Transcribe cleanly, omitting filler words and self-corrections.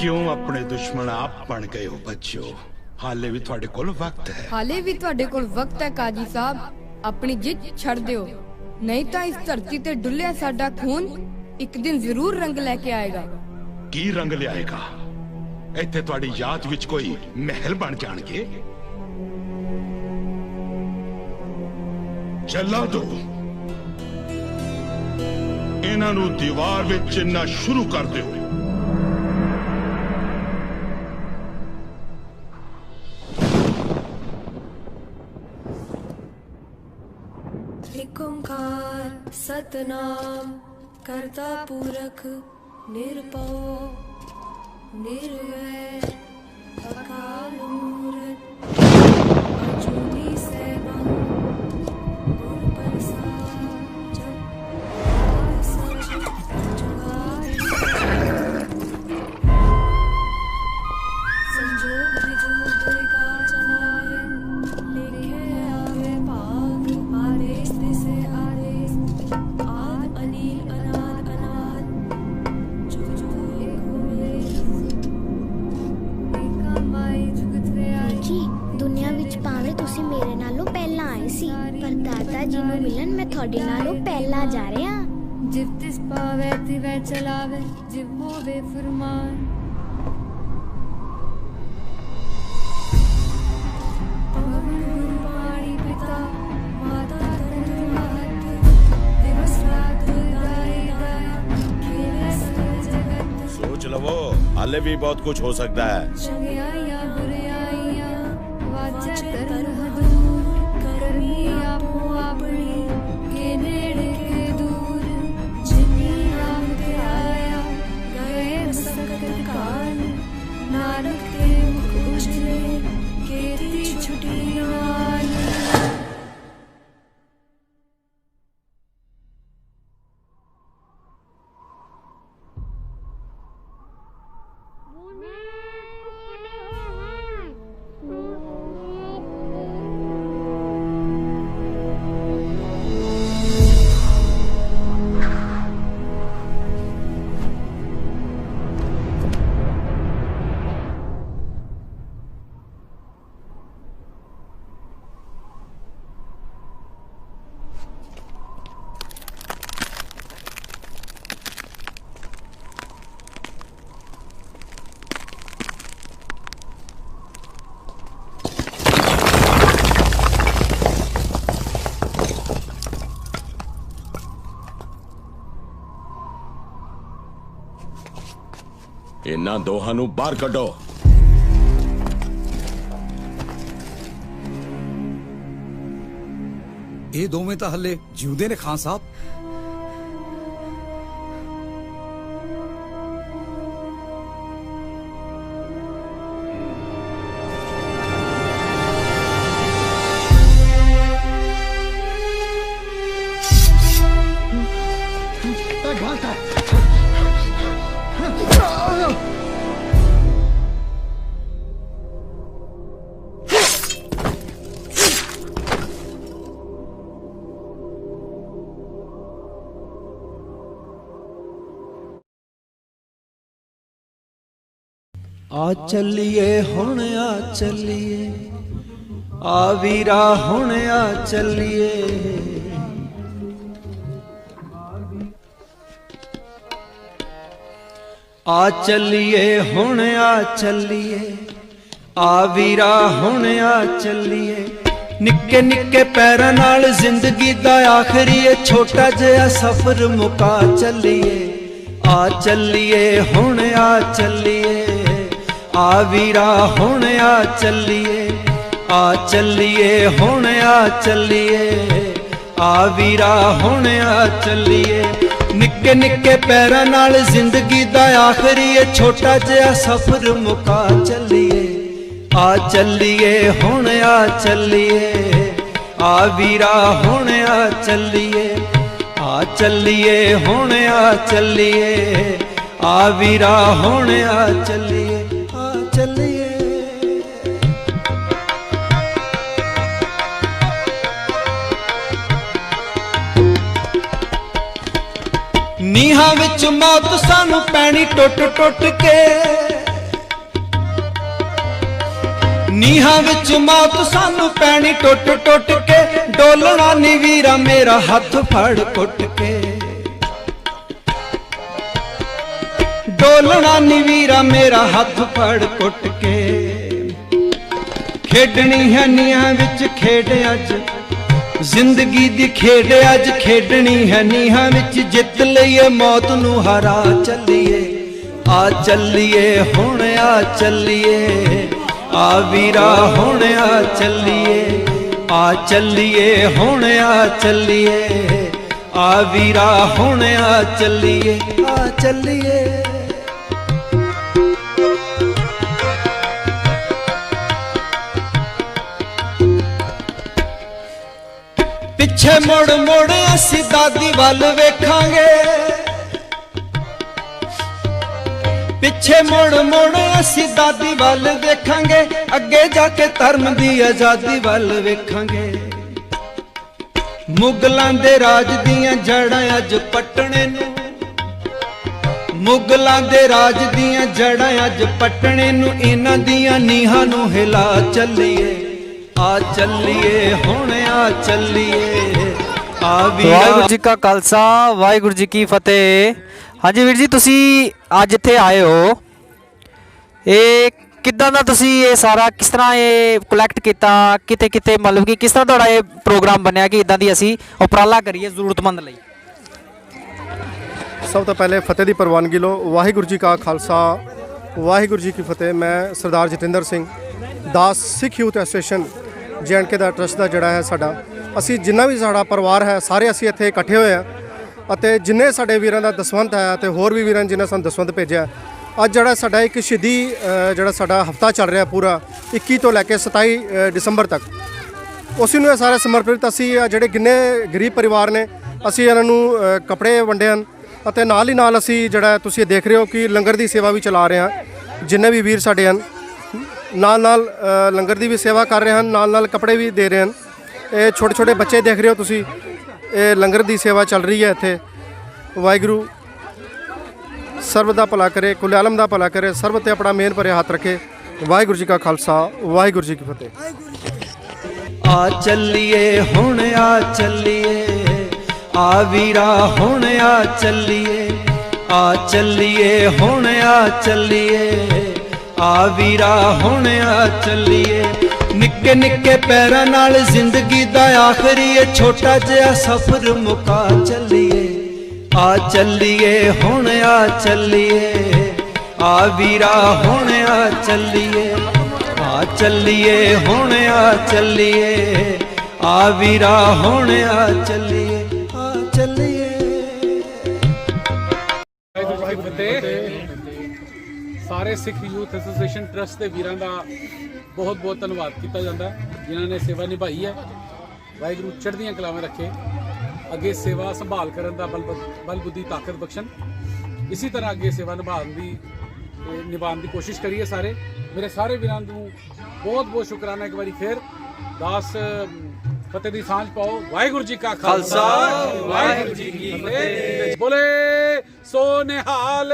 क्यों अपने दुश्मन आप बन गए हो बच्चों? हाले भी थोड़े कोल वक्त है। हाले भी थोड़े कोल वक्त है काजी साहब, अपनी जिद छड़ दियो, नहीं तो इस धरती ते डुलिया साडा खून एक दिन जरूर रंग लेके आएगा। की रंग ले आएगा? इत्थे थोड़ी याद विच कोई महल बन जाणगे। चला दो इन्हां नूं दीवार विच चिन्ना शुरू कर दिओ। एक ओंकार सतनाम करता पूरख निर्भव निर्वैर अकाल मूरत अजूनी सैभं गुर प्रसाद संजोग विजोग दुर्गा चलाए लेखे आवे भाग आदेश दिसे आदेश आद अनिल अनाद अनाद जो जो एक होए एका माई जुगत वे आई जी दुनिया विच भावें तुसीं मेरे नालों पहला आए सी, पर दादा जी नूं मिलन मैं तुहाडे नालों पहला जा रहा। जिव तिस पावे तिवै चलावे जिव होवे फरमान पवन गुरु पाणी पिता माता तनु महत दिवस रात गाए गाया खेले सब जगत सोच लवो, हाले भी बहुत कुछ हो सकता है। चंगियाइया बुराइया वाचा तरन हदूर करनी आपो अपनी के नेड़े के दूर जिनी राम ते आया गए सकत काल नानक के मुख उजले केती छुटी नाल इन्हां दोहां नूं बाहर कढो। ਇਹ ਦੋਵੇਂ ਤਾਂ ਹੱਲੇ ਜਿਉਂਦੇ ਨੇ ਖਾਨ ਸਾਹਿਬ। आ चलिए हुण आ चलिए आ वीरा हुण आ चलिए आ चलिए हुण आ चलिए आ वीरा हुण आ चलिए निक्के निक्के पैरां नाल जिंदगी दा आखिरी छोटा जिहा सफर मुका चलिए आ चलिए हुण आ चलिए आ वीरा हुण आ चलिए आ चलिए हुण आ चलिए आ वीरा हुण आ चलिए निक्के निक्के पैरां नाल जिंदगी दा आखिरी छोटा जिहा सफर मुका चलिए आ चलिए हुण आ चलिए आ वीरा हुण आ चलिए आ चलिए हुण आ चलिए आ वीरा हुण आ चलिए चलिए नीहां विच मौत सानू पैनी टुट टुट के ਨੀਹਾਂ ਵਿੱਚ ਮੌਤ ਸਾਨੂੰ ਪੈਣੀ ਟੁੱਟ ਟੁੱਟ ਕੇ ਡੋਲਣਾ ਨੀ ਵੀਰਾ ਮੇਰਾ ਹੱਥ ਫੜ ਕੁੱਟ ਕੇ ਡੋਲਣਾ ਨੀ ਵੀਰਾ ਮੇਰਾ ਹੱਥ ਫੜ ਕੁੱਟ ਕੇ ਖੇਡਣੀ ਹੈ ਨੀਹਾਂ ਵਿੱਚ ਖੇਡ ਅੱਜ ਜ਼ਿੰਦਗੀ ਦੀ ਖੇਡ ਅੱਜ ਖੇਡਣੀ ਹੈ ਨੀਹਾਂ ਵਿੱਚ ਜਿੱਤ ਲਈਏ ਮੌਤ ਨੂੰ ਹਰਾ ਚੱਲੀਏ ਆ ਚੱਲੀਏ ਹੁਣ ਆ ਚੱਲੀਏ ਆ ਵੀਰਾ ਹੁਣ ਆ ਚੱਲੀਏ ਆ ਚੱਲੀਏ ਹੁਣ ਆ ਚੱਲੀਏ ਆ ਵੀਰਾ ਹੁਣ ਆ ਚੱਲੀਏ ਆ ਚੱਲੀਏ ਪਿੱਛੇ ਮੁੜ ਮੁੜ ਅਸੀਂ ਦਾਦੀ ਵੱਲ ਵੇਖਾਂਗੇ ਪਿੱਛੇ ਮੁੜ ਮੁੜ ਅਸੀਂ ਦਾਦੀ ਵੱਲ ਵੇਖਾਂਗੇ ਅੱਗੇ ਜਾ ਕੇ ਧਰਮ ਦੀ ਆਜ਼ਾਦੀ ਵੱਲ ਵੇਖਾਂਗੇ ਮੁਗਲਾਂ ਦੇ ਰਾਜ ਦੀਆਂ ਜੜਾਂ ਅੱਜ ਪੱਟਣੇ ਨੂੰ ਮੁਗਲਾਂ ਦੇ ਰਾਜ ਦੀਆਂ ਜੜਾਂ ਅੱਜ ਪੱਟਣੇ ਨੂੰ ਇਹਨਾਂ ਦੀਆਂ ਨੀਹਾਂ ਨੂੰ ਹਿਲਾ ਚੱਲੀਏ ਆ ਚੱਲੀਏ ਹੁਣ ਆ ਚੱਲੀਏ ਆ ਵਾਹਿਗੁਰੂ ਜੀ ਕਾ ਖਾਲਸਾ ਵਾਹਿਗੁਰੂ ਜੀ ਕੀ ਫਤਿਹ। ਹਾਂਜੀ ਵੀਰ ਜੀ, ਤੁਸੀਂ ਅੱਜ ਇੱਥੇ ਆਏ ਹੋ, ਇਹ ਕਿੱਦਾਂ ਦਾ ਤੁਸੀਂ ਇਹ ਸਾਰਾ ਕਿਸ ਤਰ੍ਹਾਂ ਇਹ ਕਲੈਕਟ ਕੀਤਾ, ਕਿਤੇ ਕਿਤੇ ਮਤਲਬ ਕਿ ਕਿਸ ਤਰ੍ਹਾਂ ਤੁਹਾਡਾ ਇਹ ਪ੍ਰੋਗਰਾਮ ਬਣਿਆ ਕਿ ਇਦਾਂ ਦੀ ਅਸੀਂ ਉਪਰਾਲਾ ਕਰੀਏ ਜ਼ਰੂਰਤਮੰਦ ਲਈ? ਸਭ ਤੋਂ ਪਹਿਲੇ ਫਤਿਹ ਦੀ ਪ੍ਰਵਾਨਗੀ ਲਓ। ਵਾਹਿਗੁਰੂ ਜੀ ਕਾ ਖਾਲਸਾ ਵਾਹਿਗੁਰੂ ਜੀ ਕੀ ਫਤਿਹ। ਮੈਂ ਸਰਦਾਰ ਜਤਿੰਦਰ ਸਿੰਘ ਦਾਸ ਸਿੱਖ ਯੂਥ ਐਸੋਸੀਏਸ਼ਨ J&K ਦਾ ਟਰਸਟ ਦਾ ਜਿਹੜਾ ਹੈ ਸਾਡਾ, ਅਸੀਂ ਜਿੰਨਾ ਵੀ ਸਾਡਾ ਪਰਿਵਾਰ ਹੈ ਸਾਰੇ ਅਸੀਂ ਇੱਥੇ ਇਕੱਠੇ ਹੋਏ ਹਾਂ ਅਤੇ ਜਿੰਨੇ ਸਾਡੇ ਵੀਰਾਂ ਦਾ ਦਸਵੰਧ ਹੈ ਅਤੇ ਹੋਰ ਵੀ ਵੀਰਾਂ ਜਿਨ੍ਹਾਂ ਸਾਨੂੰ ਦਸਵੰਧ ਭੇਜਿਆ, ਅੱਜ ਜਿਹੜਾ ਸਾਡਾ ਇੱਕ ਸ਼ਹੀਦੀ ਜਿਹੜਾ ਸਾਡਾ ਹਫਤਾ ਚੱਲ ਰਿਹਾ ਪੂਰਾ 21 ਤੋਂ ਲੈ ਕੇ 27 ਦਸੰਬਰ ਤੱਕ, ਉਸ ਨੂੰ ਸਾਰੇ ਸਮਰਪਿਤ ਅਸੀਂ ਜਿਹੜੇ ਕਿੰਨੇ ਗਰੀਬ ਪਰਿਵਾਰ ਨੇ ਅਸੀਂ ਇਹਨਾਂ ਨੂੰ ਕੱਪੜੇ ਵੰਡੇ ਹਨ ਅਤੇ ਨਾਲ ਹੀ ਨਾਲ ਅਸੀਂ ਜਿਹੜਾ ਤੁਸੀਂ ਦੇਖ ਰਹੇ ਹੋ ਕਿ ਲੰਗਰ ਦੀ ਸੇਵਾ ਵੀ ਚਲਾ ਰਹੇ ਹਾਂ। ਜਿੰਨੇ ਵੀ ਵੀਰ ਸਾਡੇ ਹਨ ਨਾਲ ਨਾਲ ਲੰਗਰ ਦੀ ਵੀ ਸੇਵਾ ਕਰ ਰਹੇ ਹਨ, ਨਾਲ ਨਾਲ ਕੱਪੜੇ ਵੀ ਦੇ ਰਹੇ ਹਨ। ਇਹ ਛੋਟੇ ਛੋਟੇ ਬੱਚੇ ਦੇਖ ਰਹੇ ਹੋ ਤੁਸੀਂ, ਇਹ ਲੰਗਰ ਦੀ ਸੇਵਾ ਚੱਲ ਰਹੀ ਹੈ ਇੱਥੇ। ਵਾਹਿਗੁਰੂ ਸਰਬ ਦਾ ਭਲਾ ਕਰੇ, ਕੁੱਲ ਆਲਮ ਦਾ ਭਲਾ ਕਰੇ, ਸਰਬ ਤੇ ਆਪਣਾ ਮਿਹਰ ਭਰਿਆ ਹੱਥ ਰੱਖੇ। ਵਾਹਿਗੁਰੂ ਜੀ ਕਾ ਖਾਲਸਾ ਵਾਹਿਗੁਰੂ ਜੀ ਕੀ ਫਤਿਹ। ਆ ਚੱਲੀਏ ਹੁਣ ਆ ਚੱਲੀਏ ਆ ਵੀਰਾ ਹੁਣ ਆ ਚੱਲੀਏ ਆ ਚੱਲੀਏ ਹੁਣ ਆ ਚੱਲੀਏ ਆ ਵੀਰਾ ਹੁਣ ਆ ਚੱਲੀਏ ਨਿੱਕੇ ਨਿੱਕੇ ਪੈਰਾਂ ਨਾਲ ਜ਼ਿੰਦਗੀ ਦਾ ਆਖਰੀ ਇਹ ਛੋਟਾ ਜਿਹਾ ਸਫ਼ਰ ਮੁਕਾ ਚੱਲੀਏ ਆ ਚੱਲੀਏ ਹੁਣ ਆ ਚੱਲੀਏ ਆ ਵੀਰਾ ਹੁਣ ਆ ਚੱਲੀਏ ਆ ਚੱਲੀਏ ਹੁਣ ਆ ਚੱਲੀਏ ਆ ਵੀਰਾ ਹੁਣ ਆ ਚੱਲੀਏ ਆ ਚੱਲੀਏ। ਸਾਰੇ ਸਿੱਖ ਯੂਥ ਐਸੋਸੀਏਸ਼ਨ ਟਰਸਟ ਦੇ ਵੀਰਾਂ ਦਾ ਬਹੁਤ ਬਹੁਤ ਧੰਨਵਾਦ ਕੀਤਾ ਜਾਂਦਾ ਜਿਨ੍ਹਾਂ ਨੇ ਸੇਵਾ ਨਿਭਾਈ ਹੈ। ਵਾਹਿਗੁਰੂ ਚੜ੍ਹਦੀਆਂ ਕਲਾਵਾਂ ਰੱਖੇ, ਅੱਗੇ ਸੇਵਾ ਸੰਭਾਲ ਕਰਨ ਦਾ ਬਲ ਬੁੱਧੀ ਤਾਕਤ ਬਖਸ਼ਣ। ਇਸੇ ਤਰ੍ਹਾਂ ਅੱਗੇ ਸੇਵਾ ਨਿਭਾਉਣ ਦੀ ਕੋਸ਼ਿਸ਼ ਕਰੀਏ ਸਾਰੇ। ਮੇਰੇ ਸਾਰੇ ਵੀਰਾਂ ਨੂੰ ਬਹੁਤ ਬਹੁਤ ਸ਼ੁਕਰਾਨਾ ਇੱਕ ਵਾਰੀ ਫਿਰ। ਦਾਸ ਫਤਿਹ ਦੀ ਸਾਂਝ ਪਾਓ। ਵਾਹਿਗੁਰੂ ਜੀ ਕਾ ਖਾਲਸਾ ਵਾਹਿਗੁਰੂ ਜੀ ਕੀ ਫਤਿਹ। ਬੋਲੇ ਸੋ ਨਿਹਾਲ।